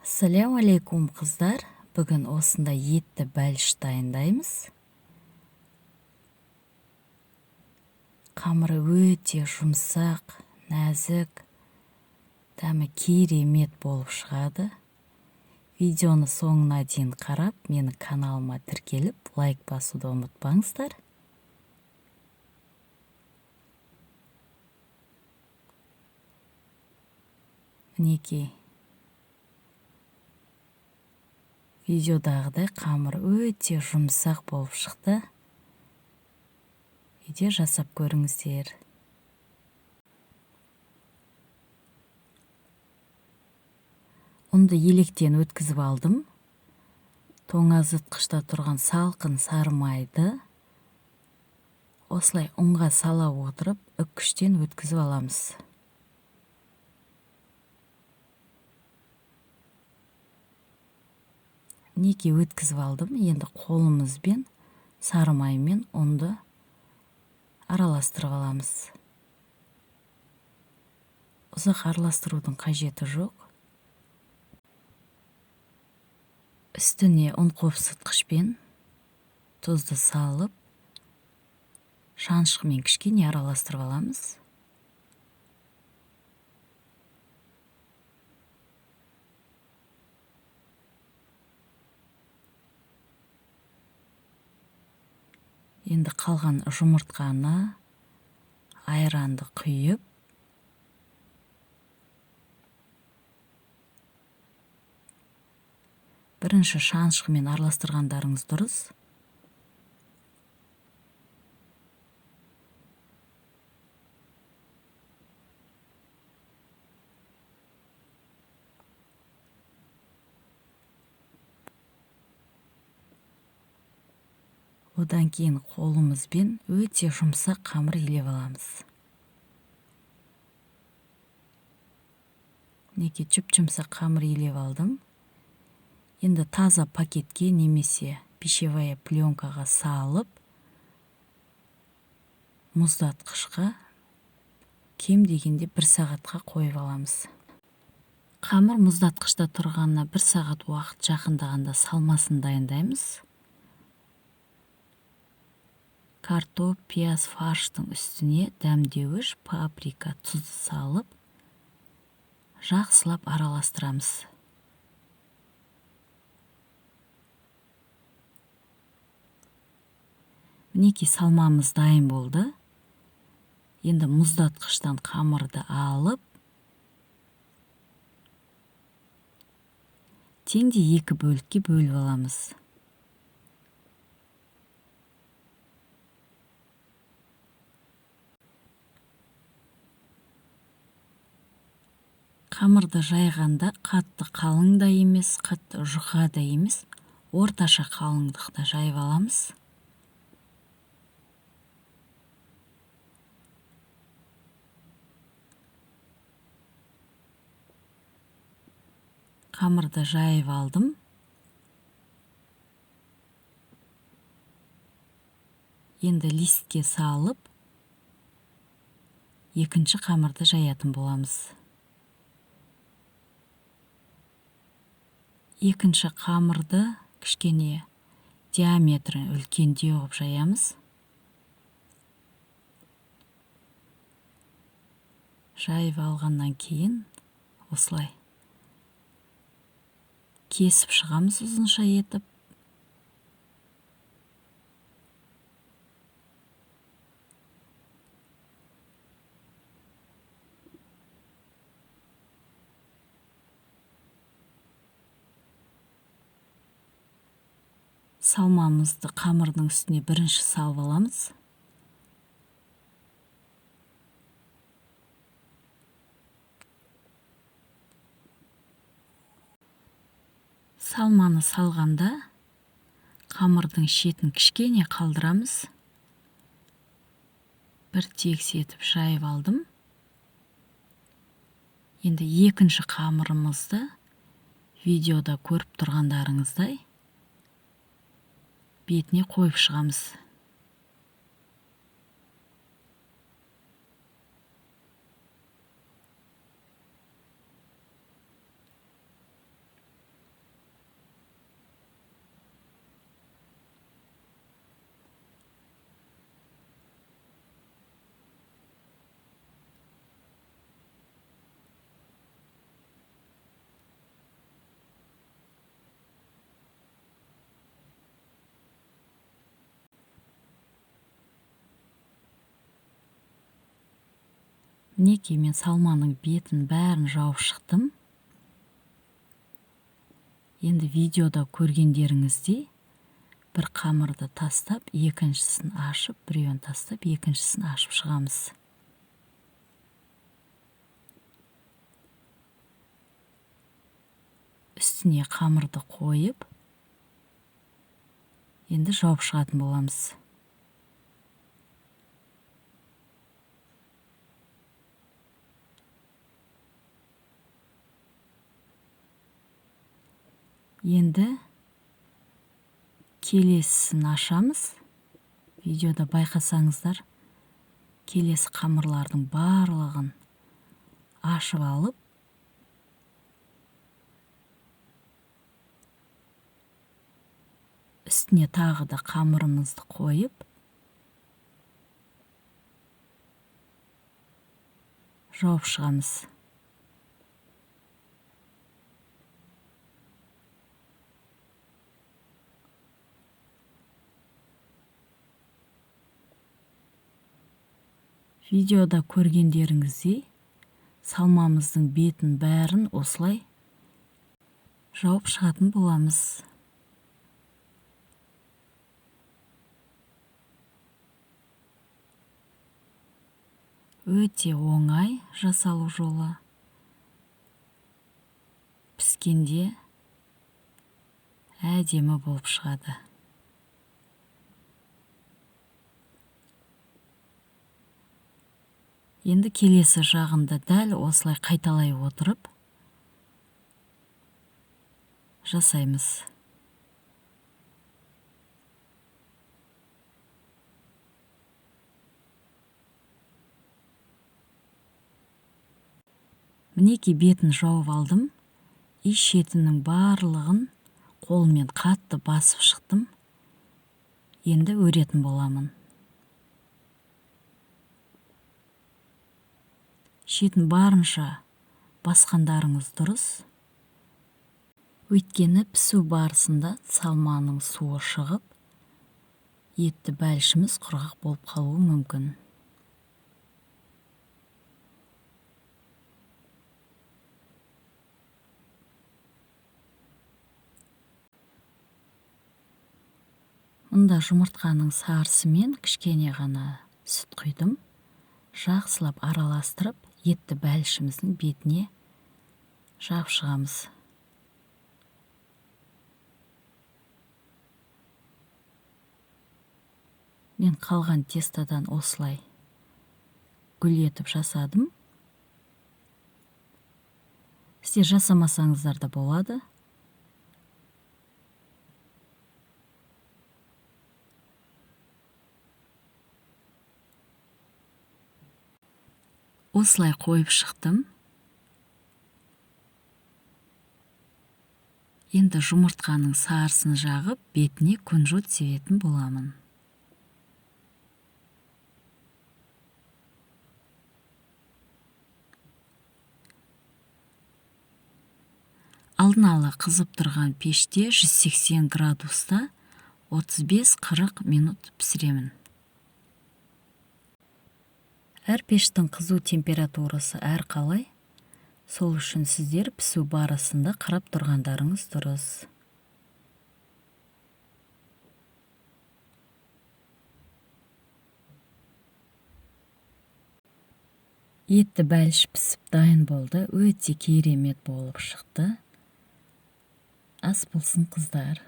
Ассаляму алейкум қыздар. Бүгін осындай етті бәліш дайындаймыз. Қамыры өте жұмсақ, нәзік, дәмі керемет болып шығады. Видеоны соңына дейін қарап, менің каналыма тіркеліп, лайк басуды ұмытпаңыздар. Мінекей. Видеодағыдай қамыр өте жұмсақ болып шықты. Үйде жасап көріңіздер. Ұнды електен өткізіп алдым. Тоңазытқышта тұрған салқын сары майды осылай ұнға сала отырып, үккіштен өткізіп аламыз. Неке өткізіп алдым. Енді қолымызбен сары маймен ұнды араластырып аламыз. Ұзақ араластырудың қажеті жоқ. Үстіне ұн қопсытқышпен тұзды салып, шаншқымен кішкене араластырып аламыз. Енді қалған жұмыртқаны, айранды құйып, бірінші шаншқымен араластырғандарыңыз дұрыс. Одан кейін қолымызбен өте жұмсақ қамыр илеп аламыз. Неке жүп-жұмсақ қамыр илеп алдым. Енді таза пакетке немесе пищевая пленкаға салып, мұздатқышқа кем дегенде 1 сағатқа қойып аламыз. Қамыр мұздатқышта тұрғанына 1 сағат уақыт жақындағанда салмасын дайындаймыз. Картоп, пияз, фарштың үстіне дәмдеуіш, паприка, тұз салып, жақсылап араластырамыз. Мінекей салмамыз дайын болды. Енді мұздатқыштан қамырды алып, теңде 2 бөлікке бөліп аламыз. Қамырды жайғанда қатты қалың да емес, қатты жұқа да емес, орташа қалыңдықта жайып аламыз. Қамырды жайып алдым. Енді листке салып, екінші қамырды жаятын боламыз. Екінші қамырды кішкене диаметрін үлкендеу қылып жаямыз. Жайып алғаннан кейін осылай кесіп шығамыз ұзынша етіп. Салмамызды қамырдың үстіне бірінші салып аламыз. Салманы салғанда қамырдың шетін кішкене қалдырамыз. Бір тегіс етіп жайып алдым. Енді екінші қамырымызды видеода көріп тұрғандарыңыздай бетіне қойып шығамыз. Мінекей мен салманың бетін бәрін жауып шықтым. Енді видеода көргендеріңіздей бір қамырды тастап, екіншісін ашып, біреуін тастап, екіншісін ашып шығамыз. Үстіне қамырды қойып, енді жауып шығатын боламыз. Енді келесін ашамыз. Видеода байқасаңыздар, келесі қамырлардың барлығын ашып алып, үстіне тағы да қамырымызды қойып, жауып шығамыз. Видеода көргендеріңіздей салмамыздың бетін бәрін осылай жауып шығатын боламыз. Өте оңай жасалу жолы. Піскенде әдемі болып шығады. Енді келесі жағында дәл осылай қайталай отырып жасаймыз. Мінекей бетін жауып алдым. Үй шетінің барлығын қолмен қатты басып шықтым. Енді өретін боламын. Шетін барынша басқандарыңыз дұрыс. Өйткені пісу барысында салманың суы шығып, етті бәлішіміз құрғақ болып қалуы мүмкін. Мұнда жұмыртқаның сарысы мен кішкене ғана сүт құйдым. Жақсылап араластырып, етті бәлішіміздің бетіне жағып шығамыз. Мен қалған тестадан осылай гүл етіп жасадым. Сіздер жасамасаңыздар да болады. Осылай қойып шықтым. Енді жұмыртқаның сарысын жағып, бетіне күнжіт себетін боламын. Алдын ала қызып тұрған пеште 180 градуста 35-40 минут пісіремін. Әр пештің қызу температурасы әр қалай. Сол үшін сіздер пісу барысында қарап тұрғандарыңыз дұрыс. Етті бәліш пісіп дайын болды. Өте керемет болып шықты. Ас болсын қыздар.